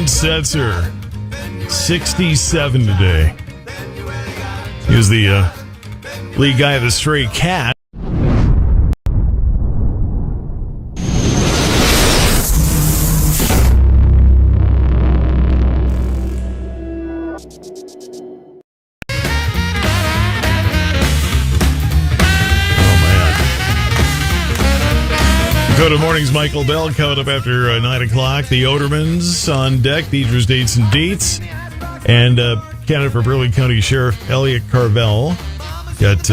Setzer, 67 today. He was the lead guy of the Stray Cat. Dakota Mornings, Michael Bell coming up after 9 o'clock. The Odermans on deck, Deidre's Dates and Deets. And candidate for Burley County Sheriff Elliot Carvel. Got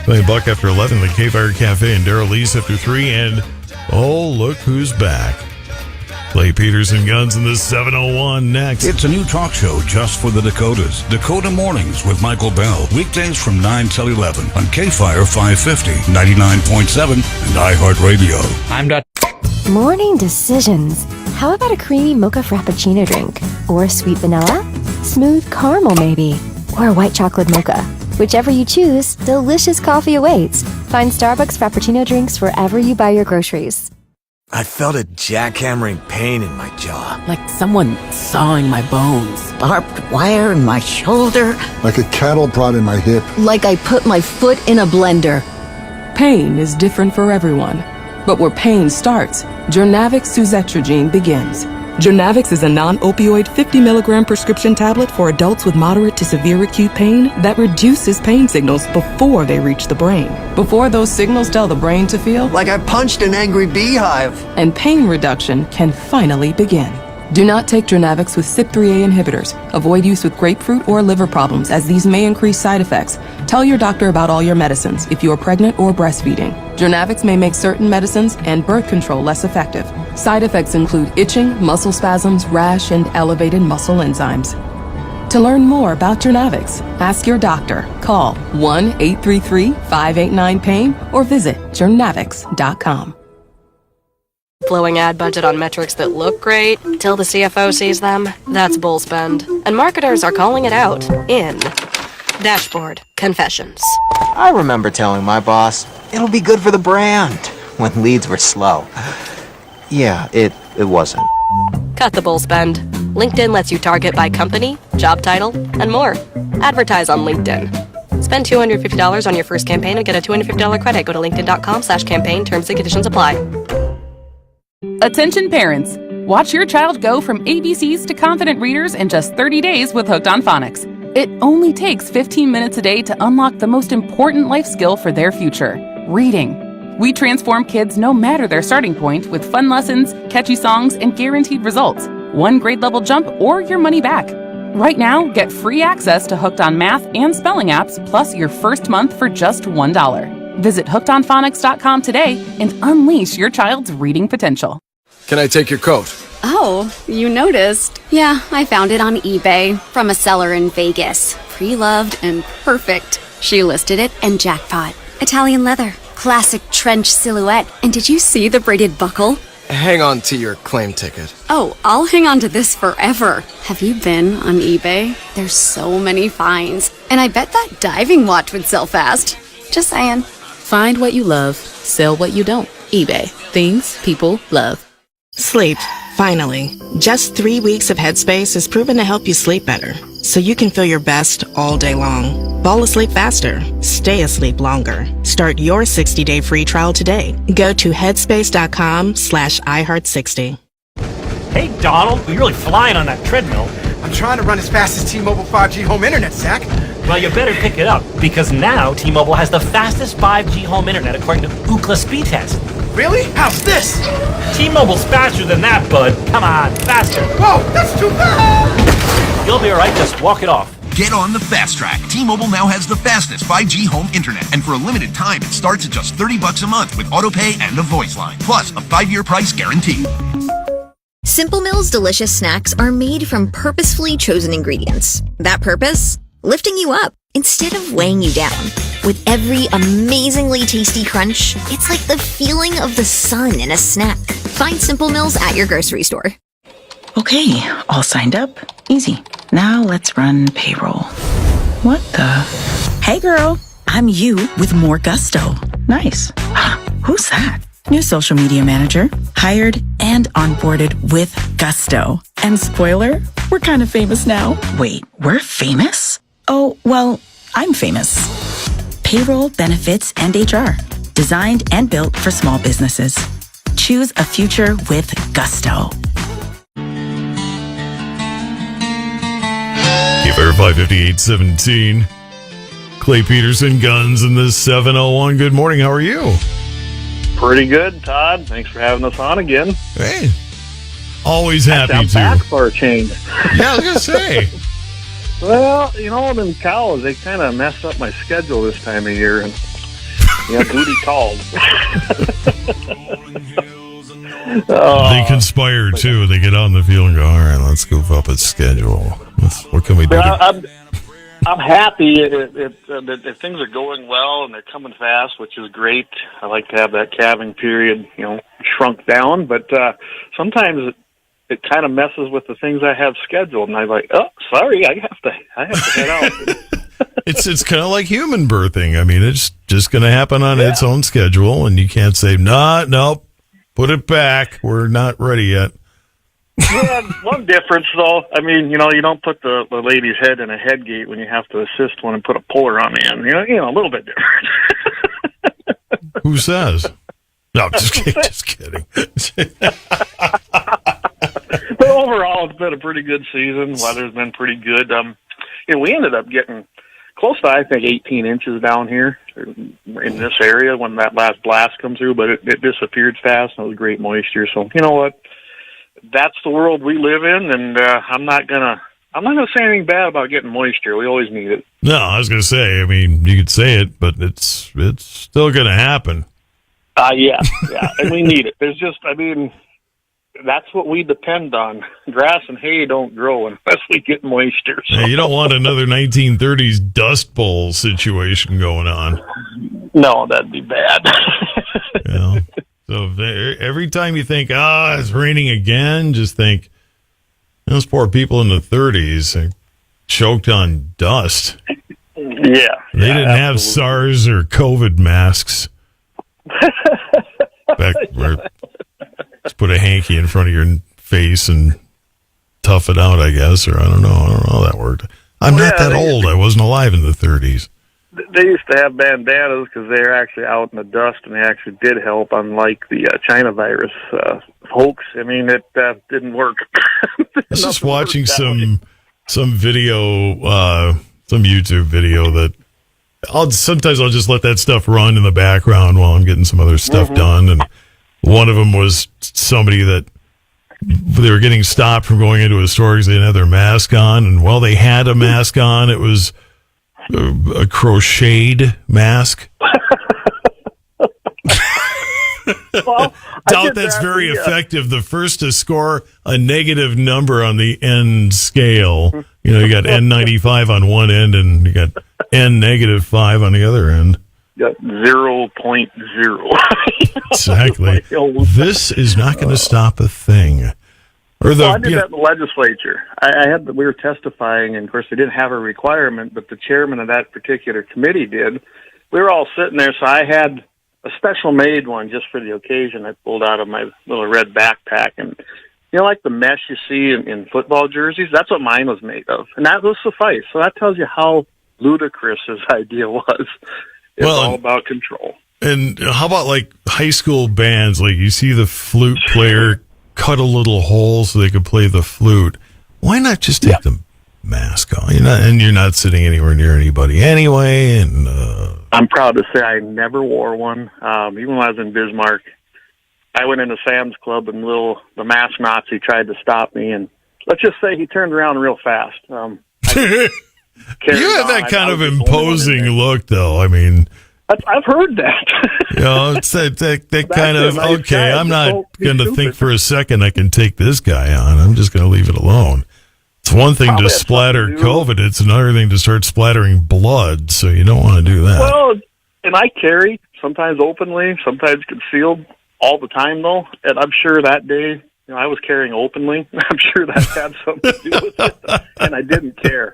playing Buck after 11, the KFYR Cafe, and Daryl Lease after 3. And oh, look who's back. Clay Peterson Guns in the 701 next. It's a new talk show just for the Dakotas. Dakota Mornings with Michael Bell. Weekdays from 9 till 11 on KFYR 550, 99.7, and iHeartRadio. I'm done. Morning decisions. How about a creamy mocha frappuccino drink? Or sweet vanilla? Smooth caramel maybe? Or a white chocolate mocha? Whichever you choose, delicious coffee awaits. Find Starbucks Frappuccino drinks wherever you buy your groceries. I felt a jackhammering pain in my jaw. Like someone sawing my bones. Barbed wire in my shoulder. Like a cattle prod in my hip. Like I put my foot in a blender. Pain is different for everyone. But where pain starts, Jurnavix suzetrigine begins. Jurnavix is a non-opioid 50 milligram prescription tablet for adults with moderate to severe acute pain that reduces pain signals before they reach the brain. Before those signals tell the brain to feel like I punched an angry beehive. And pain reduction can finally begin. Do not take Jurnavix with CYP3A inhibitors. Avoid use with grapefruit or liver problems, as these may increase side effects. Tell your doctor about all your medicines if you are pregnant or breastfeeding. Jurnavix may make certain medicines and birth control less effective. Side effects include itching, muscle spasms, rash, and elevated muscle enzymes. To learn more about Jurnavix, ask your doctor. Call 1-833-589-PAIN or visit jurnavix.com. Blowing ad budget on metrics that look great till the CFO sees them, that's bull spend. And marketers are calling it out in Dashboard Confessions. I remember telling my boss, it'll be good for the brand, when leads were slow. Yeah, it wasn't. Cut the bull spend. LinkedIn lets you target by company, job title, and more. Advertise on LinkedIn. Spend $250 on your first campaign and get a $250 credit. Go to linkedin.com/campaign. Terms and conditions apply. Attention parents! Watch your child go from ABCs to confident readers in just 30 days with Hooked on Phonics. It only takes 15 minutes a day to unlock the most important life skill for their future, reading. We transform kids no matter their starting point with fun lessons, catchy songs, and guaranteed results. One grade level jump or your money back. Right now, get free access to Hooked on Math and Spelling apps, plus your first month for just $1. Visit hookedonphonics.com today and unleash your child's reading potential. Can I take your coat? Oh, you noticed. Yeah, I found it on eBay from a seller in Vegas. Pre-loved and perfect. She listed it and jackpot. Italian leather, classic trench silhouette. And did you see the braided buckle? Hang on to your claim ticket. Oh, I'll hang on to this forever. Have you been on eBay? There's so many finds. And I bet that diving watch would sell fast. Just saying. Find what you love, sell what you don't. eBay. Things people love. Sleep. Finally. Just 3 weeks of Headspace has proven to help you sleep better, so you can feel your best all day long. Fall asleep faster. Stay asleep longer. Start your 60-day free trial today. Go to headspace.com/iHeart60. Hey, Donald, you're really flying on that treadmill. I'm trying to run as fast as T-Mobile 5G home internet, Zach. Well, you better pick it up, because now T-Mobile has the fastest 5G home internet according to Ookla speed test. Really? How's this? T-Mobile's faster than that, bud. Come on, faster. Whoa, that's too fast! You'll be all right, just walk it off. Get on the fast track. T-Mobile now has the fastest 5G home internet, and for a limited time, it starts at just $30 a month with autopay and a voice line, plus a 5-year price guarantee. Simple Mills delicious snacks are made from purposefully chosen ingredients. That purpose? Lifting you up instead of weighing you down. With every amazingly tasty crunch, it's like the feeling of the sun in a snack. Find Simple Mills at your grocery store. Okay, all signed up. Easy. Now let's run payroll. What the? Hey girl, I'm you with more gusto. Nice. Who's that? New social media manager. Hired and onboarded with gusto. And spoiler, we're kind of famous now. Wait, we're famous? Oh, well, I'm famous. Payroll, benefits, and HR. Designed and built for small businesses. Choose a future with gusto. KFYR 55817. Clay Peterson, Guns in the 701. Good morning. How are you? Pretty good, Todd. Thanks for having us on again. Hey. Always happy I'm to. back for a change. Yeah, I was going to say. Well, them cows, they kind of messed up my schedule this time of year. And duty called. They conspire, too. They get out in the field and go, all right, let's goof up its schedule. What can we do? I'm happy if things are going well and they're coming fast, which is great. I like to have that calving period, shrunk down. But sometimes it kind of messes with the things I have scheduled, and I'm like, oh, sorry, I have to head out. It's kind of like human birthing. I mean, it's just going to happen on its own schedule, and you can't say, nope, put it back. We're not ready yet. Yeah, one difference, though. I mean, you don't put the lady's head in a head gate when you have to assist one and put a puller on the end. A little bit different. Who says? No, just kidding. But overall, it's been a pretty good season. Weather's been pretty good. We ended up getting close to, I think, 18 inches down here in this area when that last blast come through, but it disappeared fast, and it was great moisture. So, you know what? That's the world we live in, and I'm not gonna say anything bad about getting moisture. We always need it. No, I was gonna say. I mean, you could say it, but it's still gonna happen. Yeah, and we need it. There's just, that's what we depend on. Grass and hay don't grow unless we get moisture. So. Hey, you don't want another 1930s Dust Bowl situation going on. No, that'd be bad. So every time you think, it's raining again, just think, those poor people in the 30s choked on dust. Yeah. They didn't have SARS or COVID masks. Back where just put a hanky in front of your face and tough it out, I guess, or I don't know how that worked. I'm not that old. I wasn't alive in the 30s. They used to have bandanas because they were actually out in the dust, and they actually did help, unlike the China virus hoax. I mean, it didn't work. I was just watching some video, some YouTube video that sometimes I'll just let that stuff run in the background while I'm getting some other stuff done. And one of them was somebody that they were getting stopped from going into a store because they didn't have their mask on. And while they had a mask on, it was a crocheted mask. Well, doubt that's very effective. The first to score a negative number on the N scale. You got N95 on one end and you got N-5 on the other end. Got 0.0. Exactly. This is not going to stop a thing. I did that in the legislature. We were testifying, and of course they didn't have a requirement, but the chairman of that particular committee did. We were all sitting there, so I had a special made one just for the occasion. I pulled out of my little red backpack, and like the mesh you see in football jerseys, that's what mine was made of, and that will suffice. So that tells you how ludicrous his idea was. It's all about control. And how about like high school bands? Like you see the flute player cut a little hole so they could play the flute. Why not just take the mask off? You're not sitting anywhere near anybody anyway. And I'm proud to say I never wore one. Even when I was in Bismarck, I went into Sam's Club and the mask Nazi tried to stop me. And let's just say he turned around real fast. You have that kind of imposing look, though. I mean, I've heard that. It's that kind of, okay, I'm not going to think for a second I can take this guy on. I'm just going to leave it alone. It's one thing to splatter COVID. It's another thing to start splattering blood, so you don't want to do that. Well, and I carry, sometimes openly, sometimes concealed, all the time, though. And I'm sure that day, I was carrying openly. I'm sure that had something to do with it, and I didn't care.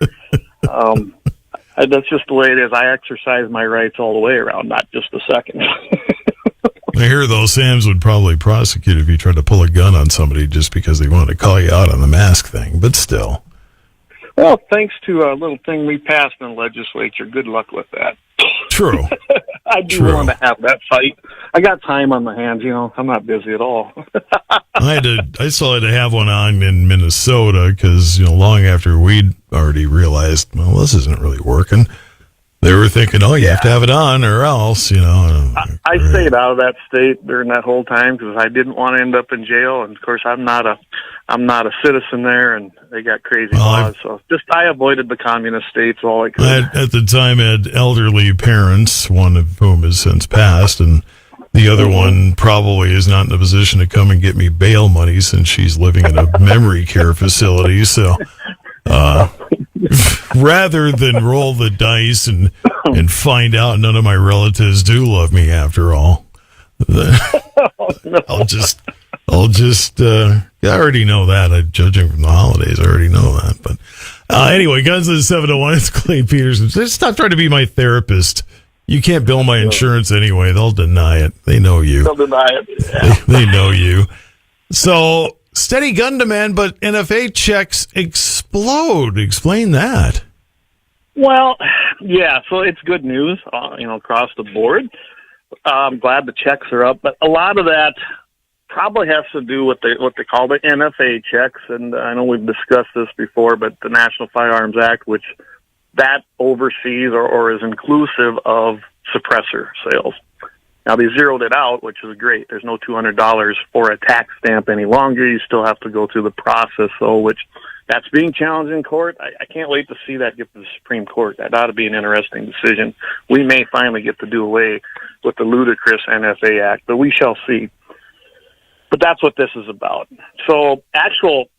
That's just the way it is. I exercise my rights all the way around, not just a second. I hear those Sams would probably prosecute if you tried to pull a gun on somebody just because they wanted to call you out on the mask thing, but still. Well, thanks to a little thing we passed in the legislature, good luck with that. True. I'd be willing to have that fight. I got time on my hands, I'm not busy at all. I still had to have one on in Minnesota because, long after we'd already realized, well, this isn't really working. They were thinking, you have to have it on or else, I stayed out of that state during that whole time because I didn't want to end up in jail. And of course, I'm not a citizen there, and they got crazy laws. So I avoided the communist states all I could. At the time, had elderly parents, one of whom has since passed, and the other one probably is not in a position to come and get me bail money since she's living in a memory care facility. So, rather than roll the dice and find out none of my relatives do love me after all, I'll just I already know that. Judging from the holidays, I already know that. But anyway, Guns at 701, it's Clay Peterson. Just stop trying to be my therapist. You can't bill my insurance anyway. They'll deny it. They know you. They'll deny it. Yeah. They know you. So, steady gun demand, but NFA checks explode. Explain that. Well, yeah, so it's good news, across the board. I'm glad the checks are up, but a lot of that probably has to do with what they call the NFA checks, and I know we've discussed this before, but the National Firearms Act, which that oversees or is inclusive of suppressor sales. Now, they zeroed it out, which is great. There's no $200 for a tax stamp any longer. You still have to go through the process, though, which that's being challenged in court. I can't wait to see that get to the Supreme Court. That ought to be an interesting decision. We may finally get to do away with the ludicrous NFA Act, but we shall see. But that's what this is about. So actual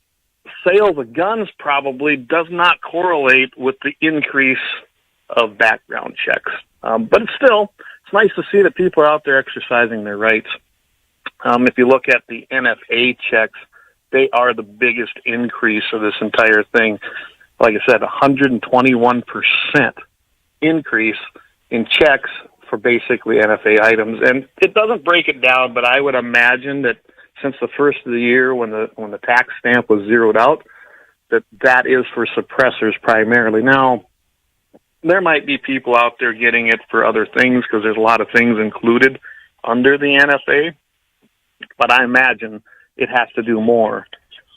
sales of guns probably does not correlate with the increase of background checks. But it's nice to see that people are out there exercising their rights. If you look at the NFA checks, they are the biggest increase of this entire thing. Like I said, 121% increase in checks for basically NFA items. And it doesn't break it down, but I would imagine that since the first of the year when the tax stamp was zeroed out, that is for suppressors primarily. Now, there might be people out there getting it for other things because there's a lot of things included under the NFA, but I imagine it has to do more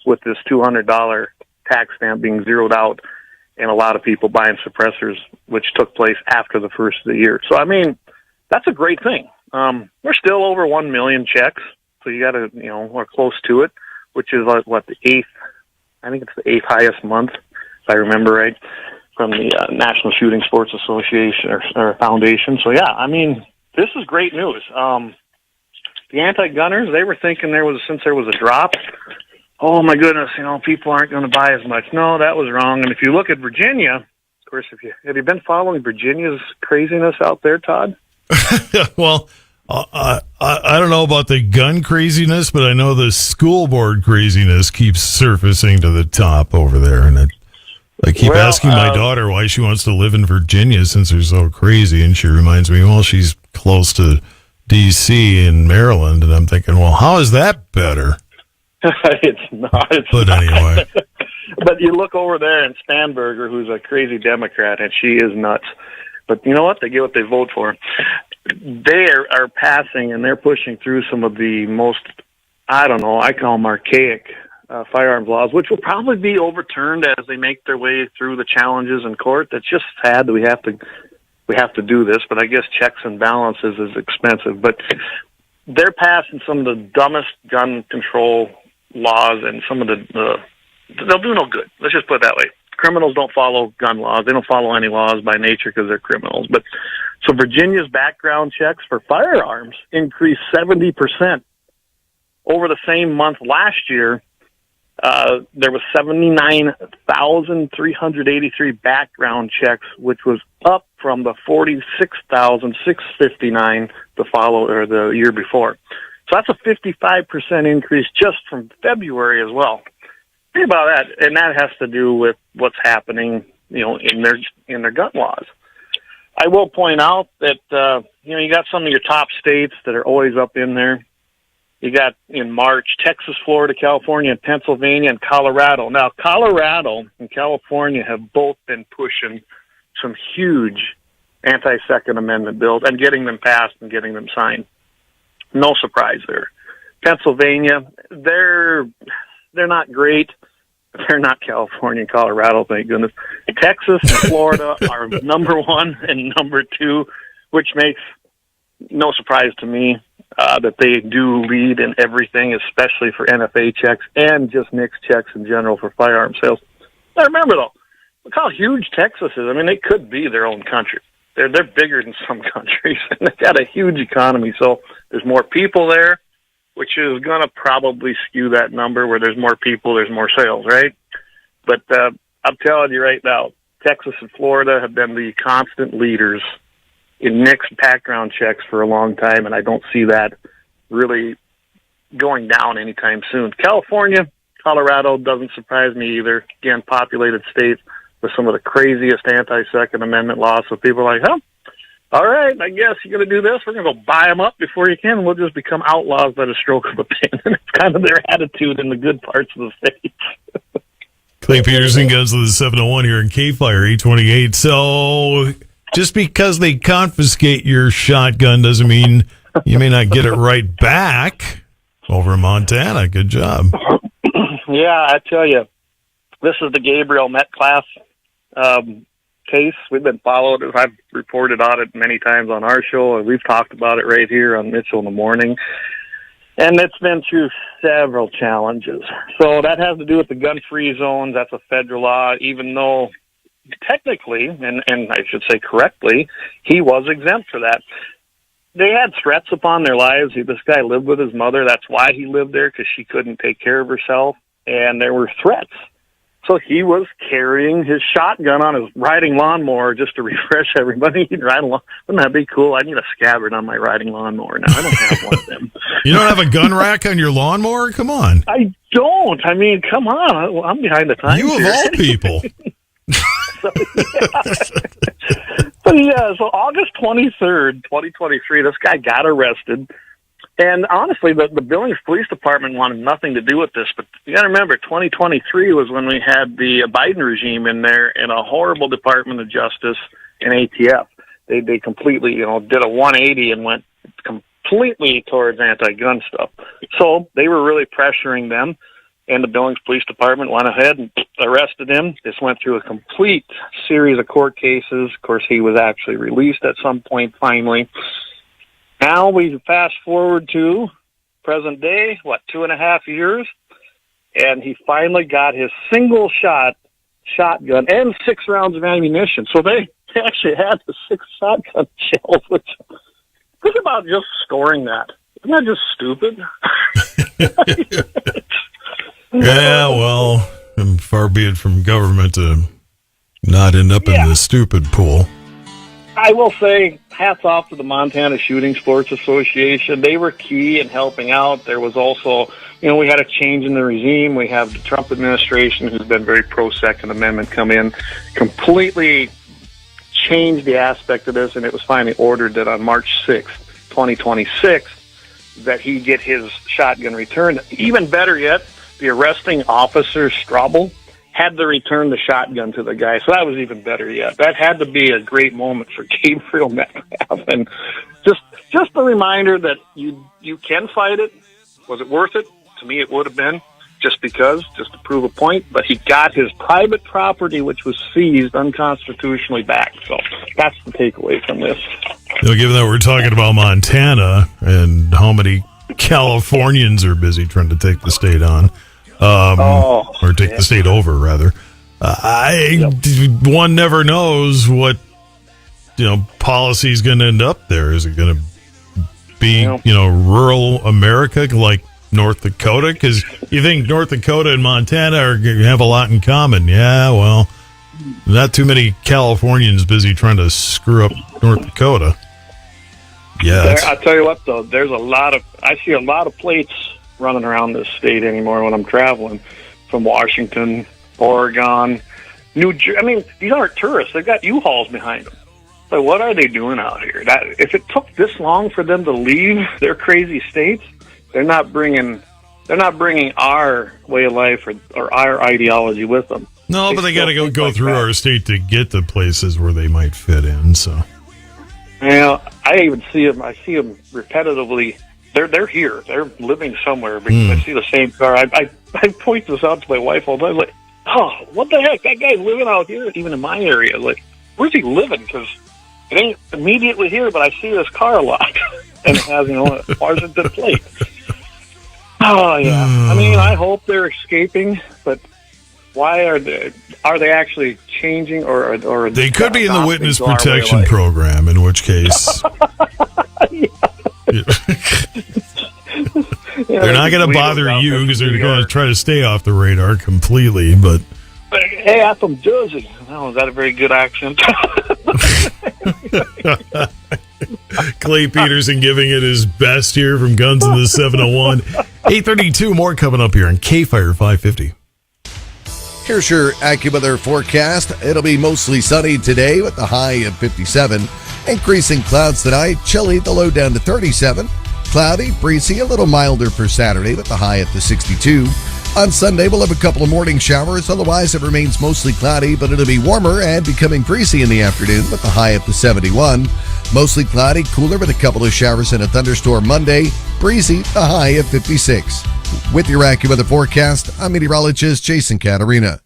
with this $200 tax stamp being zeroed out and a lot of people buying suppressors, which took place after the first of the year. So, I mean, that's a great thing. We're still over 1 million checks, so you got to, we're close to it, which is the eighth, I think it's the 8th highest month, if I remember right, from the National Shooting Sports Association or Foundation. So, yeah, I mean, this is great news. The anti-gunners, they were thinking since there was a drop, oh my goodness, people aren't going to buy as much. No, that was wrong. And if you look at Virginia, of course, have you been following Virginia's craziness out there, Todd? Well, I don't know about the gun craziness, but I know the school board craziness keeps surfacing to the top over there. And I keep asking my daughter why she wants to live in Virginia since they're so crazy. And she reminds me, well, she's close to D.C. in Maryland. And I'm thinking, well, how is that better? It's not. But anyway. But you look over there and Spanberger, who's a crazy Democrat, and she is nuts. But you know what? They get what they vote for. They are passing and they're pushing through some of the most, I call them archaic firearms laws, which will probably be overturned as they make their way through the challenges in court. It's just sad that we have to do this, but I guess checks and balances is expensive. But they're passing some of the dumbest gun control laws, and some of they'll do no good. Let's just put it that way. Criminals don't follow gun laws. They don't follow any laws by nature because they're criminals. But so Virginia's background checks for firearms increased 70% over the same month last year. There was 79,383 background checks, which was up from the 46,659 the year before. So that's a 55% increase just from February as well. Think about that, and that has to do with what's happening, in their gun laws. I will point out that, you got some of your top states that are always up in there. You got in March, Texas, Florida, California, and Pennsylvania, and Colorado. Now, Colorado and California have both been pushing some huge anti-Second Amendment bills and getting them passed and getting them signed. No surprise there. Pennsylvania, they're not great. They're not California and Colorado, thank goodness. Texas and Florida are number one and number two, which makes no surprise to me that they do lead in everything, especially for NFA checks and just NICS checks in general for firearm sales. Now remember, though, look how huge Texas is. I mean, they could be their own country. They're bigger than some countries, and they've got a huge economy. So there's more people there, which is going to probably skew that number. Where there's more people, there's more sales, right? But I'm telling you right now, Texas and Florida have been the constant leaders in NICS background checks for a long time, and I don't see that really going down anytime soon. California, Colorado doesn't surprise me either. Again, populated states with some of the craziest anti-Second Amendment laws. So people are like, all right, I guess you're going to do this. We're going to go buy them up before you can. We'll just become outlaws by the stroke of a pen. And it's kind of their attitude in the good parts of the states. Clay Peterson goes to the 701 here in KFYR 828. So just because they confiscate your shotgun doesn't mean you may not get it right back over in Montana. Good job. Yeah, I tell you, this is the Gabriel Metcalf case. We've been followed. I've reported on it many times on our show, and we've talked about it right here on Mitchell in the Morning. And it's been through several challenges. So that has to do with the gun-free zones. That's a federal law, even though technically, and I should say correctly, he was exempt for that. They had threats upon their lives. This guy lived with his mother. That's why he lived there, because she couldn't take care of herself. And there were threats. So he was carrying his shotgun on his riding lawnmower just to refresh everybody. He'd ride along. Wouldn't that be cool? I need a scabbard on my riding lawnmower now. I don't have one of them. You don't have a gun rack on your lawnmower? Come on. I don't. I mean, come on. I'm behind the times. You of all people. So August 23rd, 2023, this guy got arrested. And honestly, the Billings Police Department wanted nothing to do with this. But you got to remember, 2023 was when we had the Biden regime in there and a horrible Department of Justice and ATF. They completely, did a 180 and went completely towards anti-gun stuff. So they were really pressuring them. And the Billings Police Department went ahead and arrested him. This went through a complete series of court cases. Of course, he was actually released at some point finally. Now we fast forward to present day, 2.5 years, and he finally got his single shotgun and 6 rounds of ammunition. So they actually had the 6 shotgun shells, which, think about just storing that. Isn't that just stupid? Yeah, well, far be it from government to not end up in the stupid pool. I will say, hats off to the Montana Shooting Sports Association. They were key in helping out. There was also, we had a change in the regime. We have the Trump administration, who's been very pro-Second Amendment, come in, completely changed the aspect of this, and it was finally ordered that on March 6th, 2026, that he get his shotgun returned. Even better yet, the arresting officer, Straubel, had to return the shotgun to the guy. So that was even better yet. That had to be a great moment for Gabriel Metcalf. And just a reminder that you can fight it. Was it worth it? To me, it would have been, just to prove a point. But he got his private property, which was seized unconstitutionally, back. So that's the takeaway from this. Given that we're talking about Montana and how many Californians are busy trying to take the state on, or take the state over, rather. One never knows what policy is going to end up there. Is it going to be rural America like North Dakota? Because you think North Dakota and Montana are going to have a lot in common. Yeah, well, not too many Californians busy trying to screw up North Dakota. Yeah, I'll tell you what, though, I see a lot of plates running around this state anymore when I'm traveling from Washington, Oregon, New Jersey. I mean, these aren't tourists. They've got U-Hauls behind them. But what are they doing out here? If it took this long for them to leave their crazy states, they're not bringing our way of life or our ideology with them. No, but they got to go through our state to get to places where they might fit in. So, I even see them. I see them repetitively. They're here. They're living somewhere because I see the same car. I point this out to my wife all the time. Like, oh, what the heck? That guy's living out here, even in my area. Like, where's he living? Because it ain't immediately here, but I see this car a lot, and it has a Washington plate. Oh yeah. I mean, I hope they're escaping, but why are they actually changing or they could be in the witness protection program, in which case they're not going to bother you because they're going to try to stay off the radar completely. But hey, I'm from Jersey. Oh, is that a very good accent? Clay Peterson giving it his best here from Guns in the 701. 8:32 more coming up here on KFYR 550. Here's your AccuWeather forecast. It'll be mostly sunny today with the high of 57. Increasing clouds tonight, chilly, the low down to 37. Cloudy, breezy, a little milder for Saturday with the high at the 62. On Sunday, we'll have a couple of morning showers. Otherwise, it remains mostly cloudy, but it'll be warmer and becoming breezy in the afternoon with the high at the 71. Mostly cloudy, cooler with a couple of showers and a thunderstorm Monday. Breezy, the high of 56. With your AccuWeather forecast, I'm meteorologist Jason Catarina.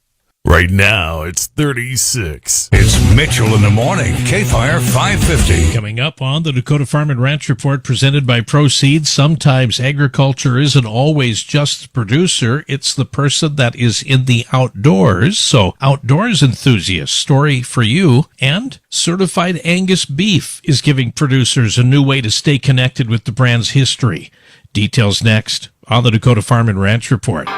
Right now, it's 36. It's Mitchell in the morning, KFYR 550. Coming up on the Dakota Farm and Ranch Report presented by Proceed, sometimes agriculture isn't always just the producer, it's the person that is in the outdoors. So, outdoors enthusiast, story for you. And Certified Angus Beef is giving producers a new way to stay connected with the brand's history. Details next on the Dakota Farm and Ranch Report.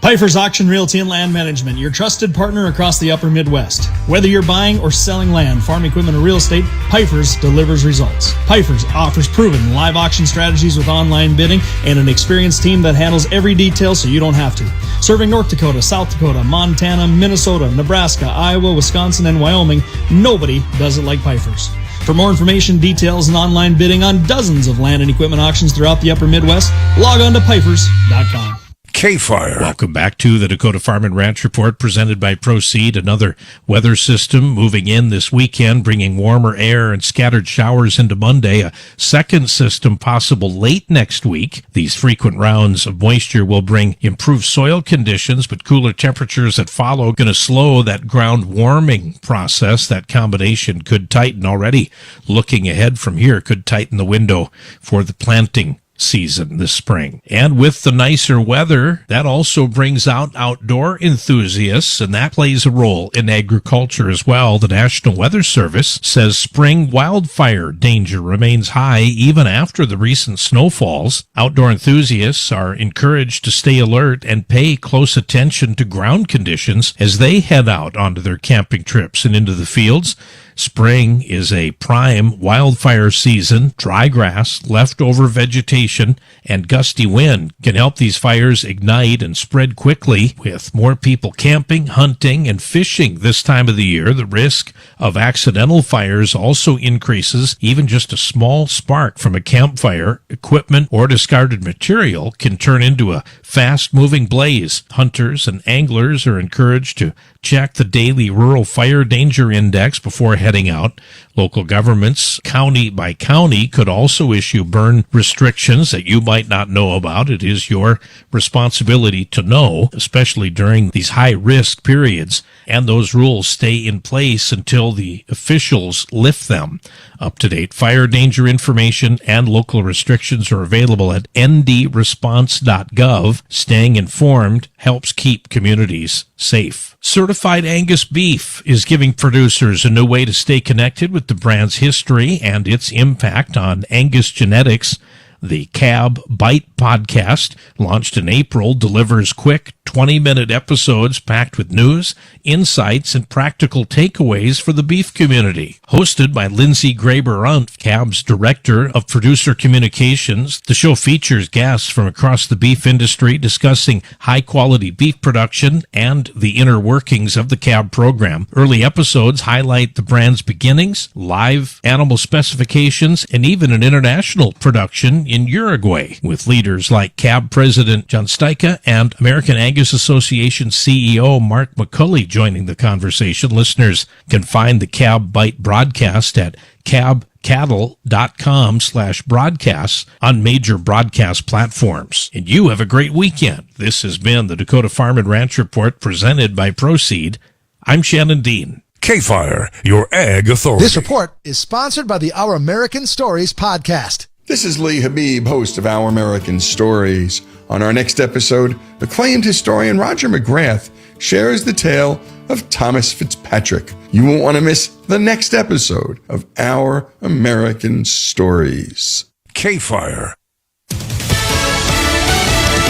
Pfeiffer's Auction Realty and Land Management, your trusted partner across the upper Midwest. Whether you're buying or selling land, farm equipment, or real estate, Pfeiffer's delivers results. Pfeiffer's offers proven live auction strategies with online bidding and an experienced team that handles every detail so you don't have to. Serving North Dakota, South Dakota, Montana, Minnesota, Nebraska, Iowa, Wisconsin, and Wyoming, nobody does it like Pfeiffer's. For more information, details, and online bidding on dozens of land and equipment auctions throughout the upper Midwest, log on to Pfeifers.com. KFYR. Welcome back to the Dakota Farm and Ranch Report presented by Proceed. Another weather system moving in this weekend, bringing warmer air and scattered showers into Monday. A second system possible late next week. These frequent rounds of moisture will bring improved soil conditions, but cooler temperatures that follow going to slow that ground warming process. That combination could tighten already. Looking ahead from here could tighten the window for the planting season this spring. And with the nicer weather, that also brings out outdoor enthusiasts, and that plays a role in agriculture as well. The National Weather Service says spring wildfire danger remains high even after the recent snowfalls. Outdoor enthusiasts are encouraged to stay alert and pay close attention to ground conditions as they head out onto their camping trips and into the fields. Spring is a prime wildfire season. Dry grass, leftover vegetation, and gusty wind can help these fires ignite and spread quickly. With more people camping, hunting, and fishing this time of the year, the risk of accidental fires also increases. Even just a small spark from a campfire, equipment, or discarded material can turn into a fast-moving blaze. Hunters and anglers are encouraged to check the daily Rural Fire Danger Index before heading out. Local governments, county by county, could also issue burn restrictions that you might not know about. It is your responsibility to know, especially during these high-risk periods, and those rules stay in place until the officials lift them. Up-to-date fire danger information and local restrictions are available at ndresponse.gov. Staying informed helps keep communities safe. Certified Angus Beef is giving producers a new way to stay connected with the brand's history and its impact on Angus genetics. The Cab Bite podcast, launched in April, delivers quick 20-minute episodes packed with news, insights, and practical takeaways for the beef community. Hosted by Lindsay Graber-Runt, Cab's Director of Producer Communications, the show features guests from across the beef industry discussing high-quality beef production and the inner workings of the Cab program. Early episodes highlight the brand's beginnings, live animal specifications, and even an international production in Uruguay, with leaders like Cab President John Steica and American Angus Association CEO Mark McCulley joining the conversation. Listeners can find the Cab Bite broadcast at cabcattle.com/broadcasts on major broadcast platforms. And you have a great weekend. This has been the Dakota Farm and Ranch Report presented by Proceed. I'm Shannon Dean. KFYR, your ag authority. This report is sponsored by the Our American Stories podcast. This is Lee Habib, host of Our American Stories. On our next episode, acclaimed historian Roger McGrath shares the tale of Thomas Fitzpatrick. You won't want to miss the next episode of Our American Stories. KFYR.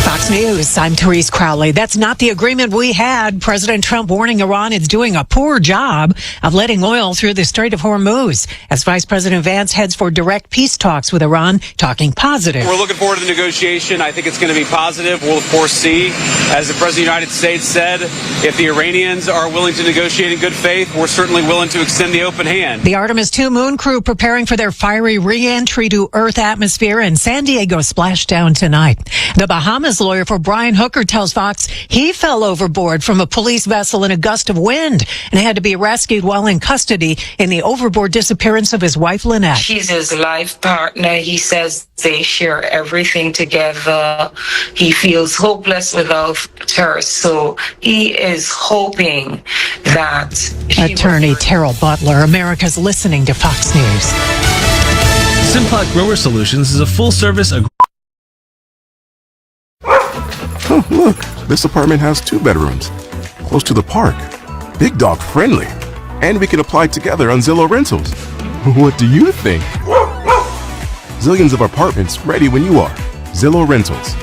Fox News, I'm Therese Crowley. That's not the agreement we had. President Trump warning Iran it's doing a poor job of letting oil through the Strait of Hormuz. As Vice President Vance heads for direct peace talks with Iran, talking positive. We're looking forward to the negotiation. I think it's going to be positive. We'll, of course, see. As the President of the United States said, if the Iranians are willing to negotiate in good faith, we're certainly willing to extend the open hand. The Artemis II moon crew preparing for their fiery re-entry to Earth atmosphere, and San Diego splashdown tonight. The Bahamas lawyer for Brian Hooker tells Fox he fell overboard from a police vessel in a gust of wind and had to be rescued while in custody in the overboard disappearance of his wife, Lynette. She's his life partner. He says they share everything together. He feels hopeless without her, so he is hoping that... Attorney Terrell Butler, America's listening to Fox News. Simplot Grower Solutions is a full-service... Oh, look, this apartment has 2 bedrooms, close to the park, big dog friendly, and we can apply together on Zillow Rentals. What do you think? Zillions of apartments ready when you are. Zillow Rentals.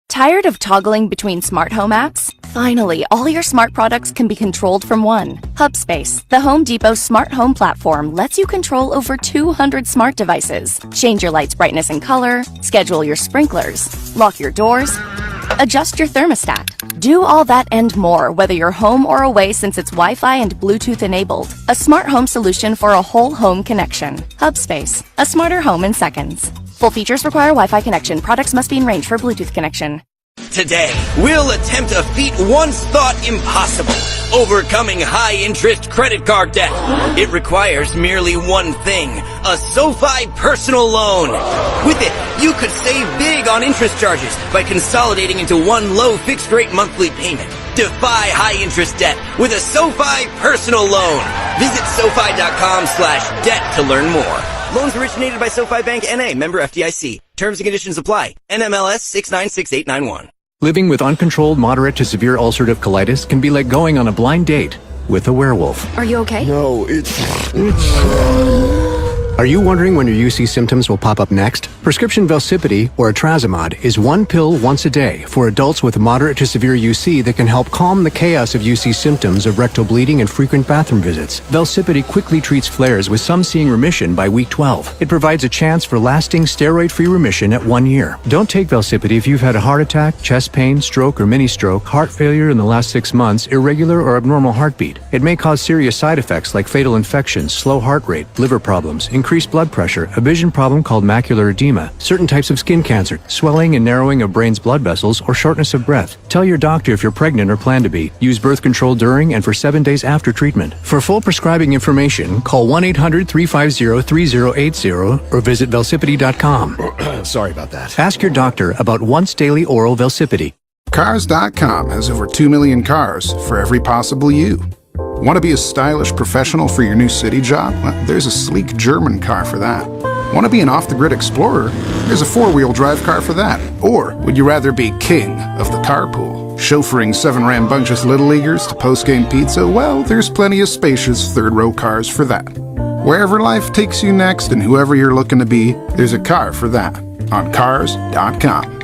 Tired of toggling between smart home apps? Finally, all your smart products can be controlled from one. Hubspace, the Home Depot smart home platform, lets you control over 200 smart devices. Change your lights' brightness and color, schedule your sprinklers, lock your doors, adjust your thermostat. Do all that and more, whether you're home or away, since it's Wi-Fi and Bluetooth enabled. A smart home solution for a whole home connection. Hubspace, a smarter home in seconds. Full features require Wi-Fi connection. Products must be in range for Bluetooth connection. Today, we'll attempt a feat once thought impossible: overcoming high-interest credit card debt. It requires merely one thing: a SoFi personal loan. With it, you could save big on interest charges by consolidating into one low fixed-rate monthly payment. Defy high-interest debt with a SoFi personal loan. Visit SoFi.com/debt to learn more. Loans originated by SoFi Bank N.A., member FDIC. Terms and conditions apply. NMLS 696891. Living with uncontrolled moderate to severe ulcerative colitis can be like going on a blind date with a werewolf. Are you okay? No, it's... Are you wondering when your UC symptoms will pop up next? Prescription Velsipity, or Etrasimod, is one pill once a day for adults with moderate to severe UC that can help calm the chaos of UC symptoms of rectal bleeding and frequent bathroom visits. Velsipity quickly treats flares, with some seeing remission by week 12. It provides a chance for lasting steroid-free remission at 1 year. Don't take Velsipity if you've had a heart attack, chest pain, stroke or mini-stroke, heart failure in the last 6 months, irregular or abnormal heartbeat. It may cause serious side effects like fatal infections, slow heart rate, liver problems, increased blood pressure, a vision problem called macular edema, certain types of skin cancer, swelling and narrowing of brain's blood vessels, or shortness of breath. Tell your doctor if you're pregnant or plan to be. Use birth control during and for 7 days after treatment. For full prescribing information, call 1-800-350-3080 or visit Velsipity.com. Sorry about that. Ask your doctor about once daily oral Velsipity. Cars.com has over 2 million cars for every possible you. Want to be a stylish professional for your new city job? Well, there's a sleek German car for that. Want to be an off-the-grid explorer? There's a 4-wheel drive car for that. Or would you rather be king of the carpool? Chauffeuring 7 rambunctious little leaguers to post-game pizza? Well, there's plenty of spacious third-row cars for that. Wherever life takes you next and whoever you're looking to be, there's a car for that. on cars.com.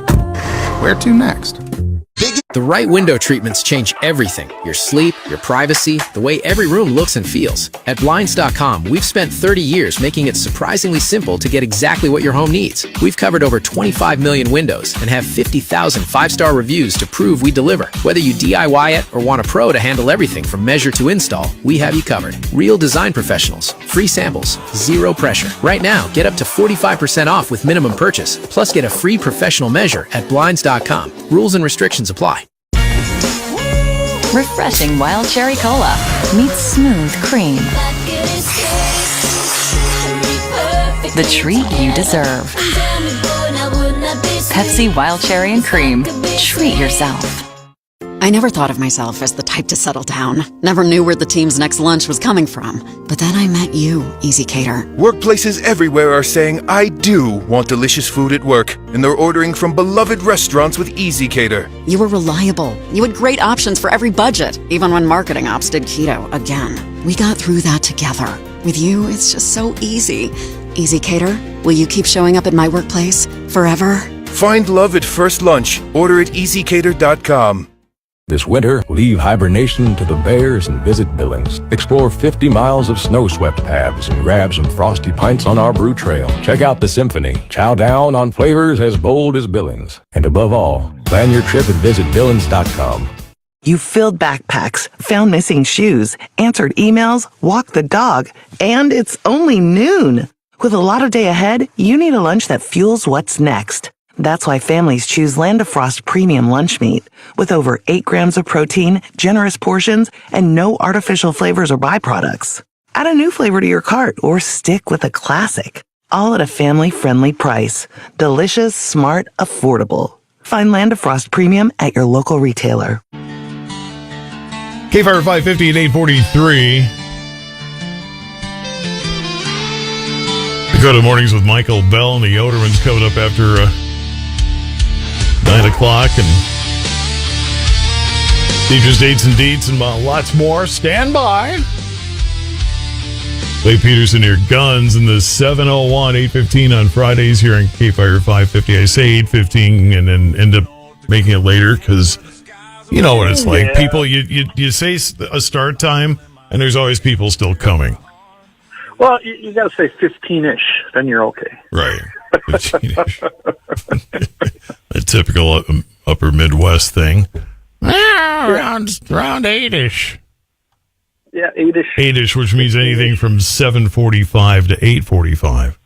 Where to next? The right window treatments change everything. Your sleep, your privacy, the way every room looks and feels. At Blinds.com, we've spent 30 years making it surprisingly simple to get exactly what your home needs. We've covered over 25 million windows and have 50,000 5-star reviews to prove we deliver. Whether you DIY it or want a pro to handle everything from measure to install, we have you covered. Real design professionals, free samples, zero pressure. Right now, get up to 45% off with minimum purchase, plus get a free professional measure at Blinds.com. Rules and restrictions apply. Refreshing wild cherry cola meets smooth cream. The treat you deserve. Pepsi Wild Cherry and Cream. Treat yourself. I never thought of myself as the type to settle down. Never knew where the team's next lunch was coming from. But then I met you, Easy Cater. Workplaces everywhere are saying, I do want delicious food at work. And they're ordering from beloved restaurants with Easy Cater. You were reliable. You had great options for every budget, even when marketing ops did keto again. We got through that together. With you, it's just so easy. Easy Cater, will you keep showing up at my workplace forever? Find love at first lunch. Order at easycater.com. This winter, leave hibernation to the bears and visit Billings. Explore 50 miles of snow-swept paths and grab some frosty pints on our brew trail. Check out the symphony. Chow down on flavors as bold as Billings. And above all, plan your trip and visit Billings.com. You filled backpacks, found missing shoes, answered emails, walked the dog, and it's only noon. With a lot of day ahead, you need a lunch that fuels what's next. That's why families choose Land of Frost Premium Lunch Meat. With over 8 grams of protein, generous portions, and no artificial flavors or byproducts. Add a new flavor to your cart or stick with a classic. All at a family-friendly price. Delicious, smart, affordable. Find Land of Frost Premium at your local retailer. KFYR 550 and 843. Dakota Mornings with Michael Bell and the Yodermans coming up after 9 o'clock, and teachers' dates and deets and lots more. Stand by. Clay Peterson here, Guns in the 701, 8:15 on Fridays here on KFYR 550. I say 8:15 and then end up making it later because you know what it's like. People, you say a start time, and there's always people still coming. Well, you got to say 15-ish, then you're okay. Right. 15-ish. A typical upper Midwest thing. Around 8-ish. Yeah, 8-ish. 8-ish, which means anything from 7:45 to 8:45.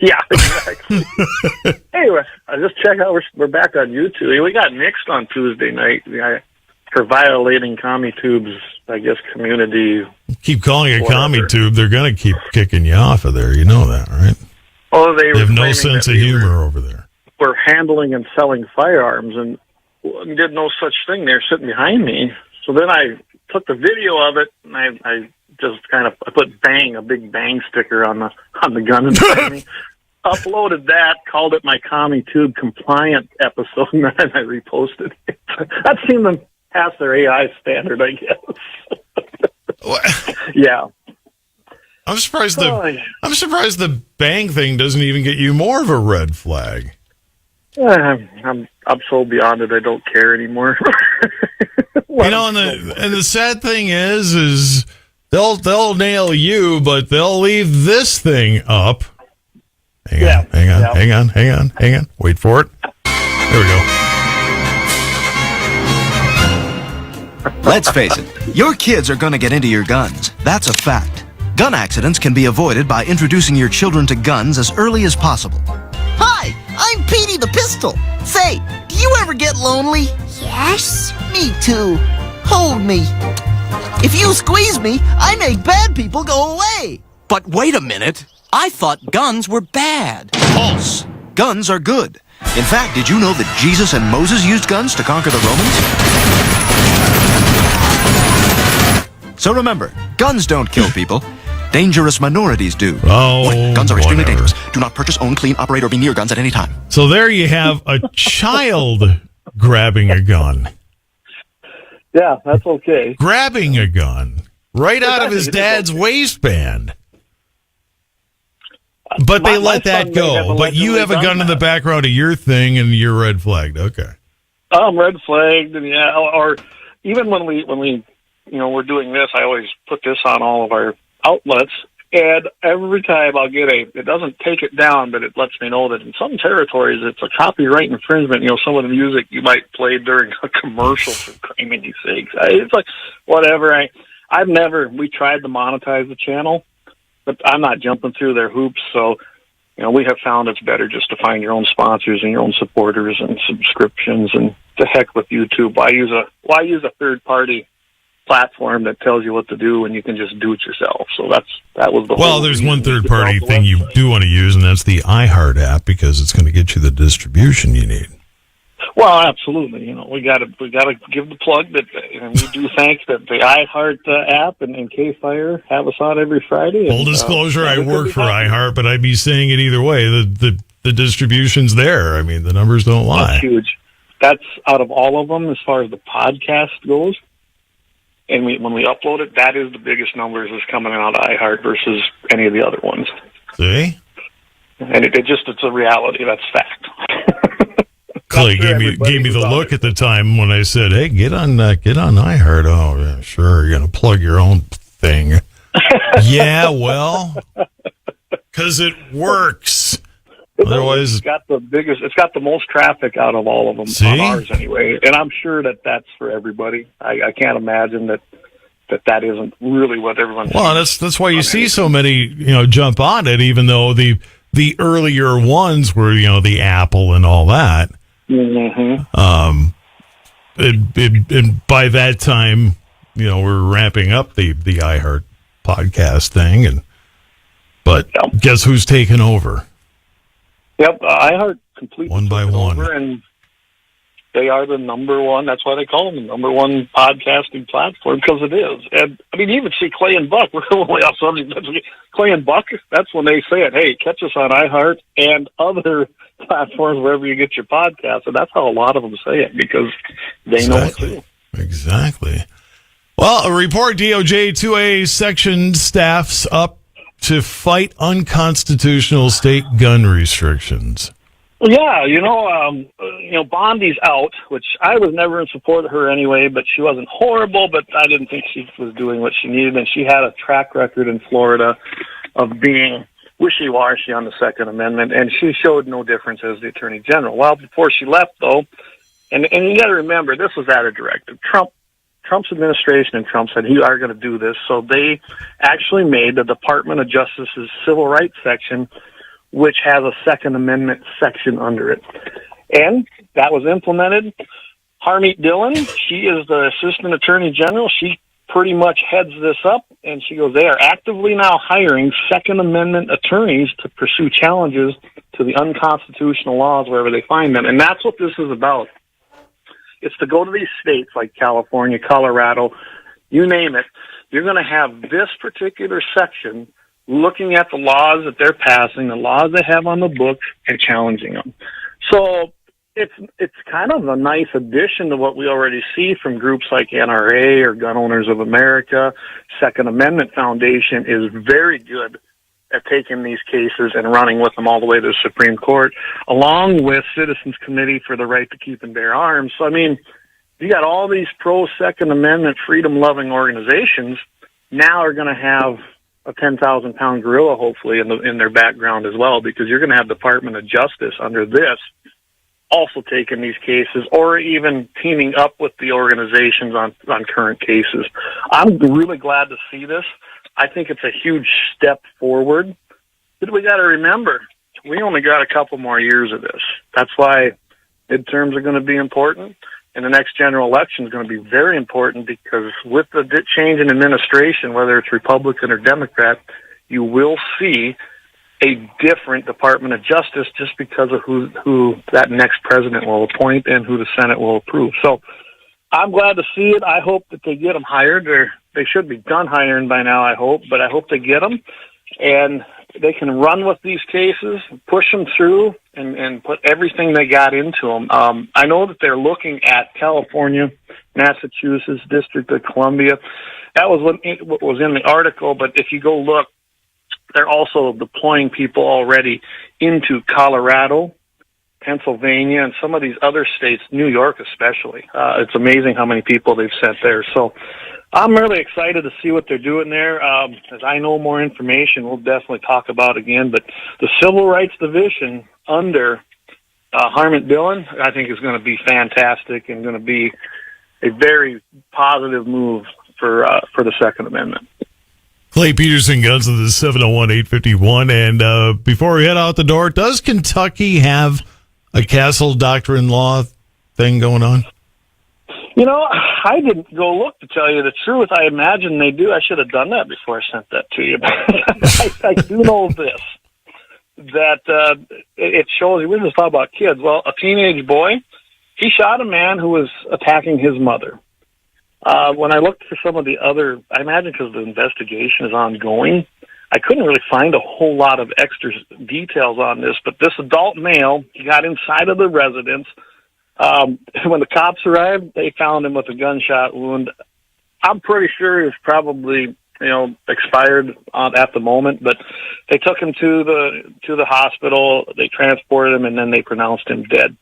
Yeah, exactly. Anyway, I just checked out. We're back on YouTube. We got nixed on Tuesday night for violating CommieTube's, I guess, community. Keep calling it CommieTube. They're going to keep kicking you off of there. You know that, right? Oh, they have no sense of humor over there. We're handling and selling firearms, and did no such thing. They're sitting behind me. So then I took the video of it, and I just I put a big bang sticker on the gun in front of me. Uploaded that, called it my CommieTube compliant episode, and then I reposted it. That seemed to pass their AI standard, I guess. Yeah. I'm surprised the bang thing doesn't even get you more of a red flag. I'm so beyond it. I don't care anymore. And the sad thing is they'll nail you, but they'll leave this thing up. Hang on. Wait for it. There we go. Let's face it, your kids are going to get into your guns. That's a fact. Gun accidents can be avoided by introducing your children to guns as early as possible. Hi, I'm Petey the Pistol. Say, do you ever get lonely? Yes. Me too. Hold me. If you squeeze me, I make bad people go away. But wait a minute. I thought guns were bad. False. Guns are good. In fact, did you know that Jesus and Moses used guns to conquer the Romans? So remember, guns don't kill people. Dangerous minorities do. Oh, guns are extremely dangerous. Do not purchase, own, clean, operate, or be near guns at any time. So there you have a child grabbing a gun. Yeah, that's okay. Grabbing a gun right out of his dad's waistband. But they let that go. But you have a gun in the background of your thing, and you're red flagged. Okay. I'm red flagged, and or even when we we're doing this, I always put this on all of our outlets, and every time I'll get it doesn't take it down, but it lets me know that in some territories it's a copyright infringement. Some of the music you might play during a commercial, for crazy sakes. It's like, whatever. We tried to monetize the channel, but I'm not jumping through their hoops, so we have found it's better just to find your own sponsors and your own supporters and subscriptions, and to heck with YouTube. Why use a third party platform that tells you what to do when you can just do it yourself? So that was the well. There's one third party thing you do want to use, and that's the iHeart app, because it's going to get you the distribution you need. Well, absolutely. We got to give the plug that we do thank that the iHeart app and KFYR have us on every Friday. Full disclosure, I work for iHeart, but I'd be saying it either way. The distribution's there. I mean, the numbers don't lie. That's huge. That's out of all of them as far as the podcast goes. And when we upload it, that is the biggest numbers is coming out of iHeart versus any of the other ones. See? And it's a reality. That's fact. Clay gave me the look at the time when I said, "Hey, get on iHeart." Oh, yeah, sure. You're gonna plug your own thing. Yeah, well, because it works. Otherwise, it's got the most traffic out of all of them on ours anyway. And I'm sure that's for everybody. I can't imagine that isn't really what everyone's. Well, that's why you see so many jump on it, even though the earlier ones were the Apple and all that. Mm-hmm. And by that time, we're ramping up the iHeart podcast thing, but guess who's taken over? Yep, iHeart completely one by one, over, and they are the number one. That's why they call them the number one podcasting platform, because it is. And I mean, you even see Clay and Buck. We're only off something. Clay and Buck. That's when they say it. Hey, catch us on iHeart and other platforms wherever you get your podcast. And that's how a lot of them say it, because they know it too. Exactly. Well, a report: DOJ 2A section staffs up to fight unconstitutional state gun restrictions. Yeah, Bondi's out, which I was never in support of her anyway, but she wasn't horrible, but I didn't think she was doing what she needed, and she had a track record in Florida of being wishy-washy on the Second Amendment, and she showed no difference as the Attorney General. Well, before she left, though, and you got to remember, this was at a directive. Trump's administration and Trump said, you are going to do this, so they actually made the Department of Justice's Civil Rights section, which has a Second Amendment section under it. And that was implemented. Harmeet Dillon, she is the Assistant Attorney General. She pretty much heads this up, and she goes, they are actively now hiring Second Amendment attorneys to pursue challenges to the unconstitutional laws wherever they find them. And that's what this is about. It's to go to these states like California, Colorado, you name it. You're going to have this particular section looking at the laws that they're passing, the laws they have on the books, and challenging them. So it's kind of a nice addition to what we already see from groups like NRA or Gun Owners of America. Second Amendment Foundation is very good at taking these cases and running with them all the way to the Supreme Court, along with Citizens Committee for the Right to Keep and Bear Arms. So, I mean, you got all these pro-Second Amendment, freedom-loving organizations now are going to have a 10,000-pound gorilla, hopefully, in their background as well, because you're going to have Department of Justice under this also taking these cases, or even teaming up with the organizations on current cases. I'm really glad to see this. I think it's a huge step forward. But we got to remember, we only got a couple more years of this. That's why midterms are going to be important, and the next general election is going to be very important, because with the change in administration, whether it's Republican or Democrat, you will see a different Department of Justice just because of who that next president will appoint and who the Senate will approve. So I'm glad to see it. I hope that they get them hired. They should be done hiring by now, I hope, but I hope they get them and they can run with these cases, push them through, and put everything they got into them. I know that they're looking at California, Massachusetts, District of Columbia. That was what was in the article, but if you go look, They're also deploying people already into Colorado, Pennsylvania, and some of these other states, New York especially. It's amazing how many people they've sent there. So I'm really excited to see what they're doing there. As I know more information, we'll definitely talk about it again. But the Civil Rights Division under Harmon Dillon, I think, is going to be fantastic and going to be a very positive move for the Second Amendment. Clay Peterson, Guns of the 701-851. And before we head out the door, does Kentucky have a castle doctrine law thing going on? You know, I didn't go look, to tell you the truth. I imagine they do. I should have done that before I sent that to you. I do know this, that it shows, we just talk about kids. Well, a teenage boy, he shot a man who was attacking his mother. When I looked for some of the other, I imagine because the investigation is ongoing, I couldn't really find a whole lot of extra details on this, but this adult male, he got inside of the residence. When the cops arrived, they found him with a gunshot wound. I'm pretty sure he was probably, expired at the moment, but they took him to the hospital, they transported him, and then they pronounced him dead.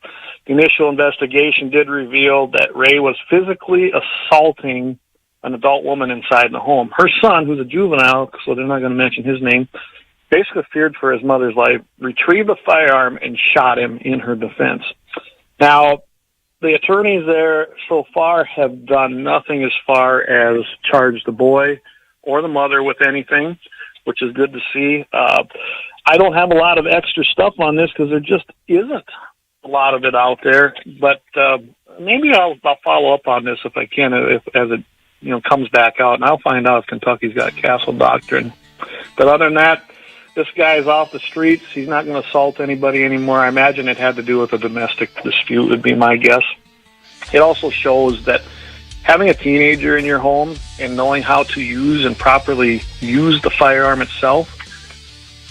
The initial investigation did reveal that Ray was physically assaulting an adult woman inside the home. Her son, who's a juvenile, so they're not going to mention his name, basically feared for his mother's life, retrieved a firearm, and shot him in her defense. Now, the attorneys there so far have done nothing as far as charge the boy or the mother with anything, which is good to see. I don't have a lot of extra stuff on this because there just isn't a lot of it out there, but maybe I'll follow up on this if I can, as it comes back out, and I'll find out if Kentucky's got castle doctrine. But other than that, this guy's off the streets. He's not going to assault anybody anymore. I imagine it had to do with a domestic dispute, would be my guess. It also shows that having a teenager in your home and knowing how to use and properly use the firearm itself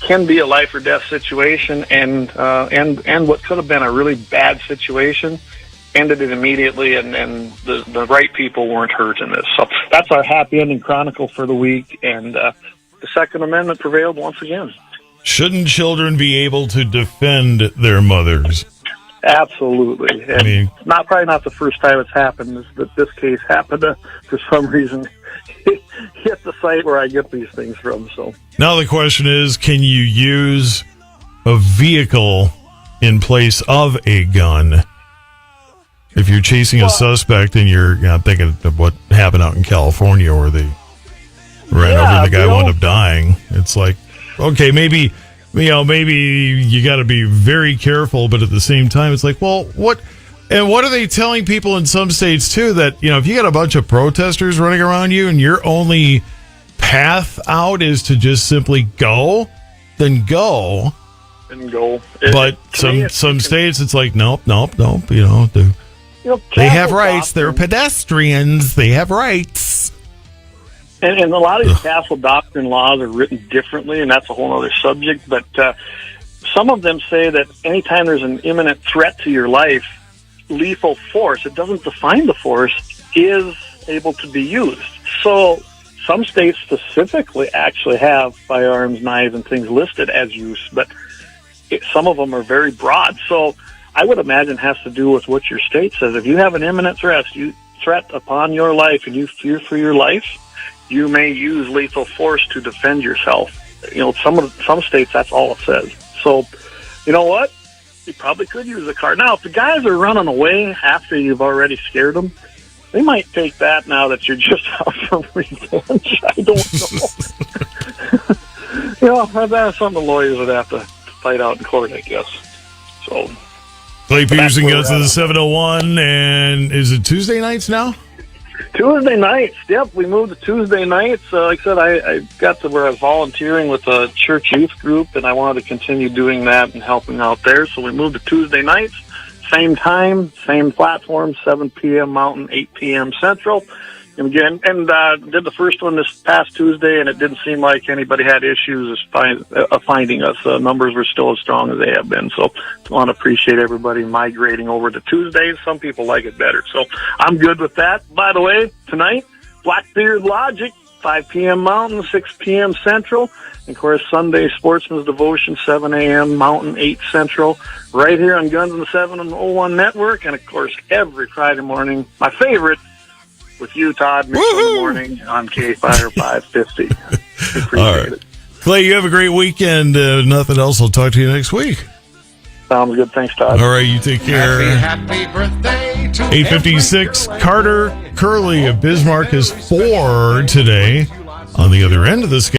can be a life or death situation, and what could have been a really bad situation ended it immediately, and the right people weren't hurt in this. So that's our happy ending chronicle for the week, and the Second Amendment prevailed once again. Shouldn't children be able to defend their mothers? Absolutely. And probably not the first time it's happened. This case happened to, for some reason, hit the site where I get these things from. So now the question is, can you use a vehicle in place of a gun? If you're chasing a suspect and you're thinking of what happened out in California where they ran over and the guy wound up dying, it's like, okay, maybe you got to be very careful, but at the same time, it's like, well, what are they telling people in some states too, that if you got a bunch of protesters running around you and your only path out is to just simply go, then go. But some states, it's like, nope. They have rights. They're pedestrians. They have rights. And a lot of these castle doctrine laws are written differently, and that's a whole other subject. But some of them say that anytime there's an imminent threat to your life, lethal force, it doesn't define the force, is able to be used. So some states specifically actually have firearms, knives, and things listed as use, but some of them are very broad. So I would imagine it has to do with what your state says. If you have an imminent threat upon your life and you fear for your life, you may use lethal force to defend yourself. Some states, that's all it says. So, you know what? You probably could use a car. Now, if the guys are running away after you've already scared them, they might take that now that you're just out for revenge. I don't know. That's something the lawyers would have to fight out in court, I guess. So, Clay Peterson goes to the 701, and is it Tuesday nights now? Tuesday nights, yep. We moved to Tuesday nights. Like I said, I got to where I was volunteering with a church youth group, and I wanted to continue doing that and helping out there. So we moved to Tuesday nights, same time, same platform, 7 p.m. Mountain, 8 p.m. Central. And again, did the first one this past Tuesday, and it didn't seem like anybody had issues finding us. Numbers were still as strong as they have been. So I want to appreciate everybody migrating over to Tuesdays. Some people like it better. So I'm good with that. By the way, tonight, Blackbeard Logic 5 p.m. Mountain, 6 p.m. Central. And, of course, Sunday Sportsman's Devotion, 7 a.m. Mountain, 8 Central, right here on Guns and the 701 Network. And, of course, every Friday morning, my favorite, with you, Todd, in the morning on KFYR 550. Appreciate it. Clay, you have a great weekend. Nothing else. I'll talk to you next week. Sounds good. Thanks, Todd. All right, you take care. Happy birthday to 8:56. Carter Curley of Bismarck is 4 today. On the other end of this game.